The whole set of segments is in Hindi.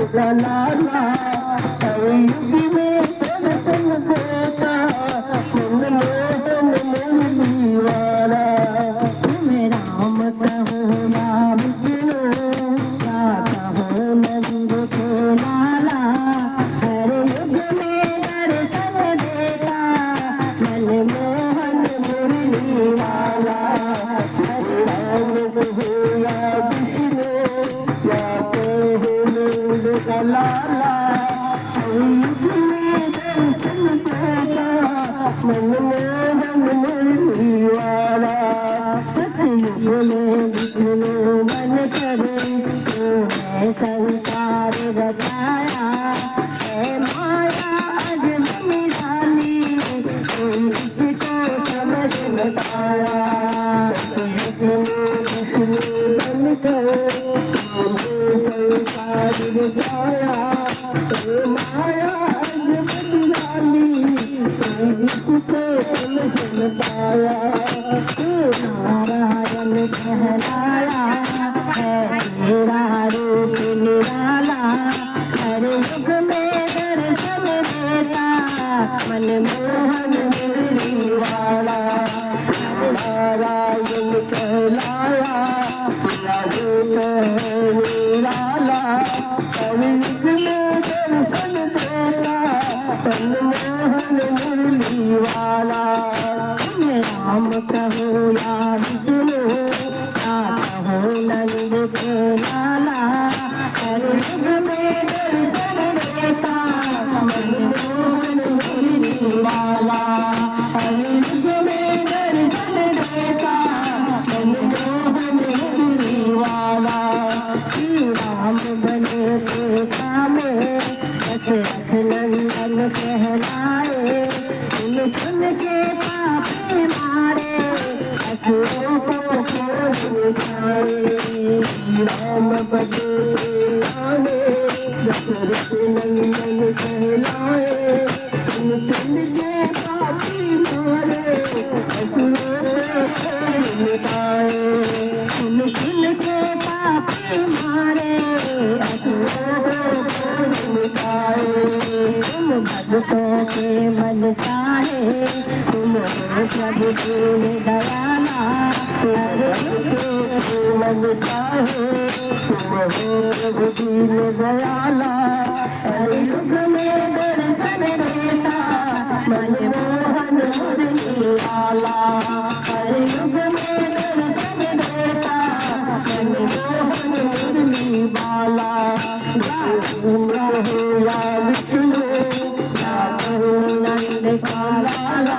का लाला युग में दर्शन देता मन मोहन मुरली वाला। तुम राम कहो या विष्णु या कहो नंद के लाला हर युग में दर्शन देता मन मोहन मुरली वाला। हरे राम कहो या विष्णु या कहो नंद का लाला युग में दर्शन देता मन मोहन मुरली वाला। सतयुग में विष्णु मन करे तो है संसार रचाया है माया अजब निराली कोई इसको समझ न पाया। सतयुग में विष्णु मन करे तो है संसार रचाया है माया अजब निराली कोई इसको समझ न पाया। नारायण कहलाया है तेरा रूप निराला हर युग में दर्शन देता मन मोहन मुरली वाला। नारायण कहलाया तेरा रूप निराला हर युग में दर्शन देता मन मोहन मुरली वाला। राम कहो या विष्णु या कहो नंद के लाला हर युग में दर्शन देता मन मोहन मुरली वाला। हर युग में दर्शन देता मन मोहन मुरली वाला। श्री राम बने थे कामे दशरथ नंदन कहलाए सुन सुन के पापी मारे असुरों को खोज खाए। राम बने थे कामे दशरथ नंदन कहलाए सुन सुन के पापी मारे असुरों को खोज खाए। सुन सुन के पापी मारे असुरों को खोज खाए। तुम भक्तों के मन चाहे तुम हो प्रभु के दयाला हर भक्तों के मन चाहे तुम हो प्रभु दीन दयाला। हर युग में दर्शन देता मन मोहन मुरली वाला। हर युग में दर्शन देता मन मोहन मुरली वाला। तुम रहो या विष्णु या कहो नंद का लाला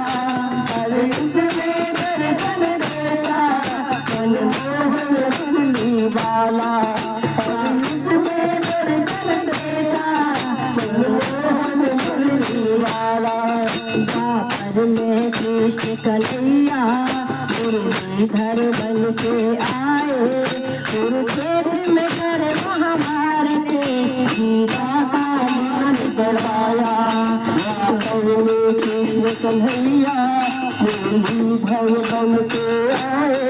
हर युग में दर्शन देता मन मोहन मुरली वाला। हर युग में दर्शन देता मन मोहन मुरली वाला। द्वापर में कृष्ण कन्हैया मुरलीधर बन के आए कुरुक्षेत्र में कर महाभारत गीता का मान करवाया। कृष्ण कन्हैया मुरलीधर बन के आए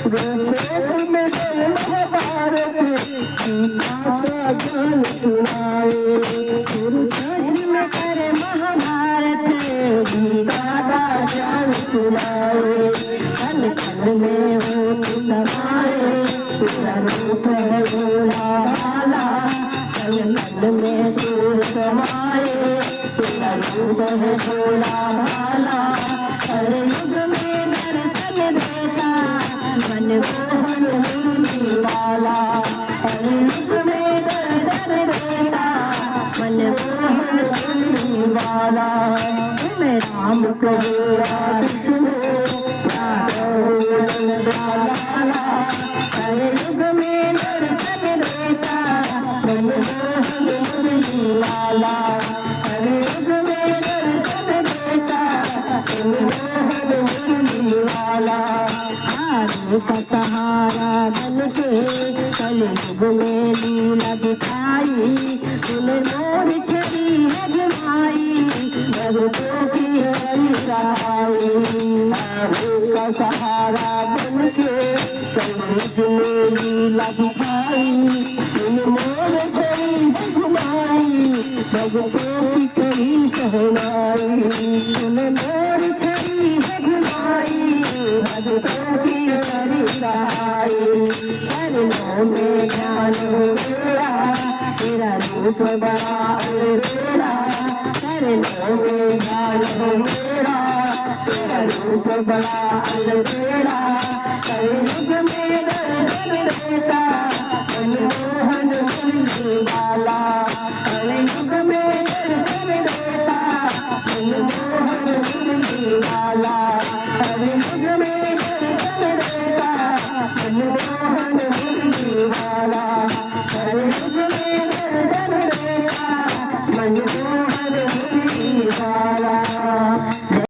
कुरुक्षेत्र में कर महाभारत गीता का ज्ञान सुनाए। कुरुक्षेत्र में कर महाभारत गीता का ज्ञान सुनाए। कल कल में हो समाए रूप है भोला भाला। कल कल में सूर समाए रूप है भोला भाला। हर युग में दर्शन देता मन मोहन मुरली वाला। हर युग में दर्शन देता मन मोहन मुरली वाला। तुम राम कहो या विष्णु या कहो नंद का लाला हर युग में दर्शन देता मन मोहन मुरली वाला। हर युग में दर्शन देता मन मोहन मुरली वाला। आदि का सहारा बन के कलयुग में लीला दिखाई सुन मोर छड़ी अजमाई भक्तों की हरि सहाई। आदि का सहारा बन के कलयुग में लीला दिखाई सुन मोर छड़ी भगतों की करी कहनाई सुन मोर खरी है घुमाई भगतों की करी कहाई चरणों में ध्यान हो मेरा तेरा रूप बड़ा अलबेला चरणों में ध्यान हो मेरा तेरा रूप बड़ा अलबेला